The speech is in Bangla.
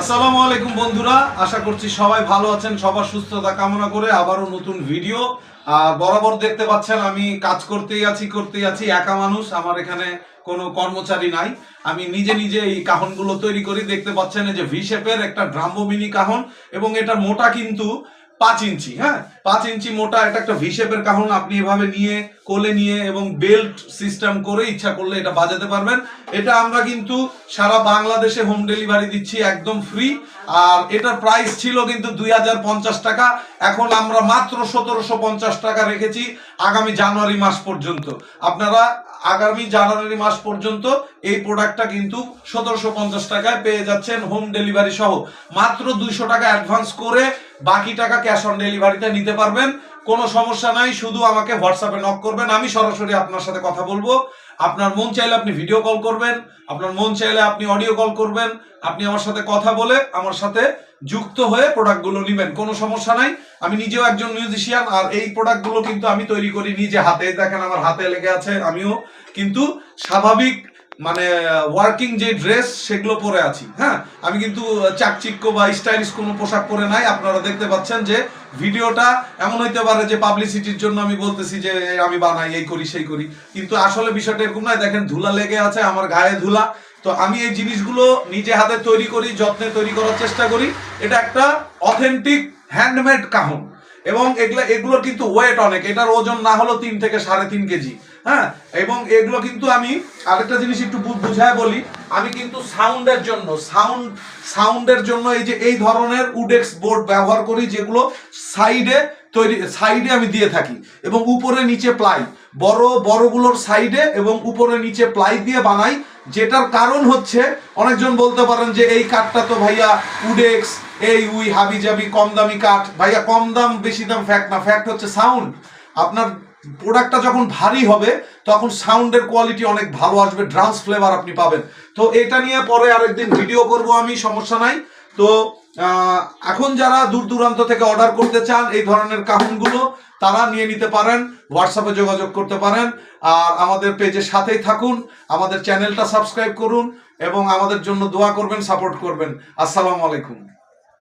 আসসালামু আলাইকুম বন্ধুরা, আশা করছি সবাই ভালো আছেন। সবার সুস্থতা কামনা করে আবারও নতুন ভিডিও। বরাবর দেখতে পাচ্ছেন আমি কাজ করতেই আছি একা মানুষ। আমার এখানে কোনো কর্মচারী নাই, আমি নিজে নিজে এই কাহনগুলো তৈরি করি। দেখতে পাচ্ছেন এই যে ভি শেপের একটা ড্রাম্বো মিনি কাহন, এবং এটার মোটা কিন্তু 5 ইঞ্চি। হ্যাঁ, 5 ইঞ্চি মোটা। এটা একটা ভি শেপের কাহন। আপনি এভাবে নিয়ে কোলে নিয়ে এবং বেল্ট সিস্টেম করে ইচ্ছা করলে এটা বাজাতে পারবেন। এটা আমরা কিন্তু সারা বাংলাদেশে হোম ডেলিভারি দিচ্ছি একদম ফ্রি। আর এটার প্রাইস ছিল কিন্তু 2050 টাকা, এখন আমরা মাত্র 1750 টাকা রেখেছি আগামী জানুয়ারি মাস পর্যন্ত। আপনারা আগামী জানুয়ারি মাস পর্যন্ত এই প্রোডাক্টটা কিন্তু 1750 টাকায় পেয়ে যাচ্ছেন হোম ডেলিভারি সহ। মাত্র 200 টাকা অ্যাডভান্স করে বাকি টাকা ক্যাশ অন ডেলিভারিতে নিতে পারবেন। কোনো সমস্যা নাই, শুধু আমাকে হোয়াটসঅ্যাপে নক করবেন, আমি সরাসরি আপনার সাথে কথা বলবো। আপনার মন চাইলে আপনি ভিডিও কল করবেন, আপনার মন চাইলে আপনি অডিও কল করবেন। আপনি আমার সাথে কথা বলে আমার সাথে যুক্ত হয়ে প্রোডাক্টগুলো নেবেন, কোনো সমস্যা নাই। আমি নিজেও একজন মিউজিশিয়ান, আর এই প্রোডাক্টগুলো কিন্তু আমি তৈরি করি নিজে হাতে। দেখেন আমার হাতে লেগে আছে। আমিও কিন্তু স্বাভাবিক মানে ওয়ার্কিং যে ড্রেস সেগুলো পরে আছি। হ্যাঁ, আমি কিন্তু চাকচিক্য বা স্টাইলিশ কোনো পোশাক পরে নাই। আপনারা দেখতে পাচ্ছেন যে ভিডিওটা এমন হইতে পারে যে পাবলিসিটির জন্য আমি বলতেছি যে আমি বানাই, এই করি সেই করি, কিন্তু আসলে বিষয়টা এরকম নয়। দেখেন ধুলা লেগে আছে, আমার গায়ে ধুলা। তো আমি এই জিনিসগুলো নিজে হাতে তৈরি করি, যত্নে তৈরি করার চেষ্টা করি। এটা একটা অথেন্টিক হ্যান্ডমেড কাহন, এবং এগুলোর কিন্তু ওয়েট অনেক। এটার ওজন না হলো 3 থেকে 3.5 কেজি। হ্যাঁ, এবং এগুলো কিন্তু আমি আরেকটা জিনিস একটু বুঝায় বলি। আমি কিন্তু সাউন্ডের জন্য এই যে এই ধরনের উডেক্স বোর্ড ব্যবহার করি, যেগুলো সাইডে আমি দিয়ে থাকি, এবং উপরে নিচে প্লাই। বড়গুলোর সাইডে এবং উপরে নিচে প্লাই দিয়ে বানাই। যেটার কারণ হচ্ছে, অনেকজন বলতে পারেন যে এই কাঠটা তো ভাইয়া উডেক্স, এই উই হাবি জাবি কম দামি কাঠ। ভাইয়া কম দাম বেশি দাম ফ্যাক্ট না, ফ্যাক্ট হচ্ছে সাউন্ড। আপনার প্রোডাক্টটা যখন ভারী হবে তখন সাউন্ডের কোয়ালিটি অনেক ভালো আসবে, ড্রামস ফ্লেভার আপনি পাবেন। তো এটা নিয়ে পরে আরেকদিন ভিডিও করব আমি, সমস্যা নাই। তো এখন যারা দূর দূরান্ত থেকে অর্ডার করতে চান এই ধরনের কাহনগুলো, তারা নিয়ে নিতে পারেন, হোয়াটসঅ্যাপে যোগাযোগ করতে পারেন। আর আমাদের পেজের সাথেই থাকুন, আমাদের চ্যানেলটা সাবস্ক্রাইব করুন, এবং আমাদের জন্য দোয়া করবেন, সাপোর্ট করবেন। আসসালামু আলাইকুম।